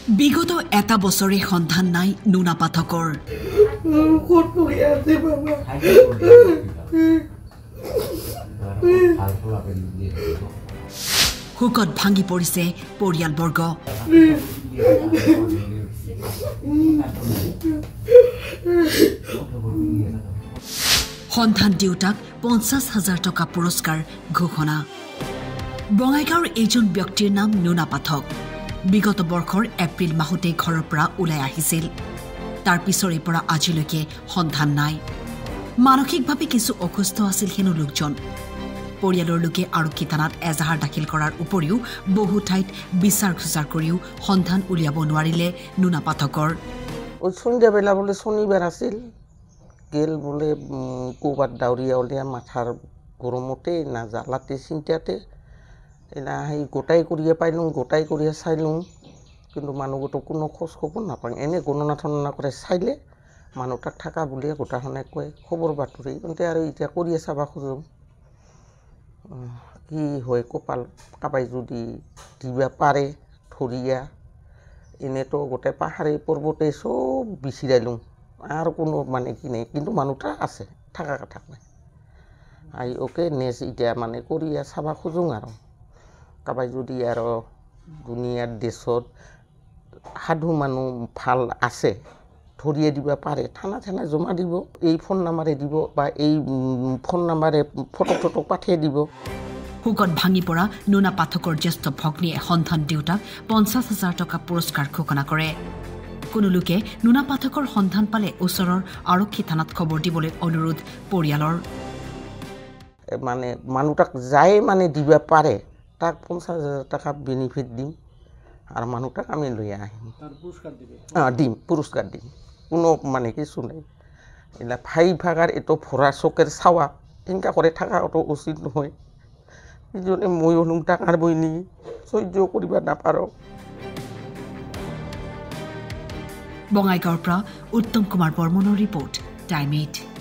বিগত এটা বছৰে সন্ধান নাই নুনা পাঠকৰ শোকত ভাঙি পৰিছে পৰিয়ালবৰ্গ সন্ধান দেউতাক ৫০,০০০ টকা পুৰস্কাৰ ঘোষণা বঙাইগাঁৱৰ এইজন ব্যক্তিৰ নাম নুনা পাঠক বিগত বৰ্ষৰ এপ্ৰিল মাহতে ঘৰৰ পৰা ওলাই আহিছিল তাৰ পিছৰে পৰা আজিলৈকে সন্ধান নাই মানসিকভাৱে কিছু অসুস্থ আছিল হেনো লোকজন পৰিয়ালৰ লোকে আৰক্ষী থানাত এজাহাৰ দাখিল কৰাৰ উপৰিও বহু ঠাইত বিচাৰ খোজাৰ কৰিও সন্ধান উলিয়াব নোৱাৰিলে নুনা পাঠকৰ সন্ধ্যাবেলা বোলে শনিবাৰ আছিল গেল বোলে ক'ৰবাত ডাউৰীয়া উলিয়া মাথাৰ গৰমতে না জ্বালাতে চিন্তাতে এনা সেই গোটাই কৰিয়ে পাইলোঁ গোটাই কৰিয়ে চাইলোঁ কিন্তু মানুহটো কোনো খোজ খবৰ নাপাওঁ এনে গণনা থননা কৰে চাইলে মানুহ তাক থকা বুলিয়ে গোটাখনে কয় খবৰ বাতৰি কিন্তু আৰু এতিয়া কৰিয়ে চাবা খোজোঁ কি হয় কপাল কাবাই যদি দিবা পাৰে ধৰিয়া এনেতো গোটেই পাহাৰে পৰ্বতে চব বিচিৰাইলোঁ আৰু কোনো মানে কি নাই কিন্তু মানুহটা আছে থাকা কথা নাই আই অ'কে নেক্সট এতিয়া মানে কৰিয়া চাবা খোজোঁ আৰু কাবাই যদি আৰু দুনিয়াৰ দেশত সাধু মানুহ ভাল আছে ধৰিয়ে দিবা পাৰে থানা থানা জমা দিব এই ফোন নাম্বাৰে দিব বা এই ফোন নাম্বাৰে ফটো ফটো পঠিয়াই দিব শোকত ভাঙি পৰা নুনা পাঠকৰ জ্যেষ্ঠ ভগ্নীয়ে সন্ধান দেউতাক ৫০,০০০ টকা পুৰস্কাৰ ঘোষণা কৰে কোনো লোকে নুনা পাঠকৰ সন্ধান পালে ওচৰৰ আৰক্ষী থানাত খবৰ দিবলৈ অনুৰোধ পৰিয়ালৰ মানে মানুহটাক যায় মানে দিবা পাৰে তাক ৫০,০০০ টাকা বেনিফিট দিম আৰু মানুহটাক আমি লৈ আহিম দিম পুৰস্কাৰ দিম কোনো মানে কিছু নাই এটা ভাই ভাগাৰ এইটো ভৰা চকেৰ চাৱা এনেকুৱা কৰি থকাটো উচিত নহয় ইজনে মই হ'লো টাকাৰ বইনি সহ্য কৰিব নাপাৰোঁ বঙাইগাঁৱৰ পৰা উত্তম কুমাৰ বৰ্মনৰ ৰিপৰ্ট টাইম 8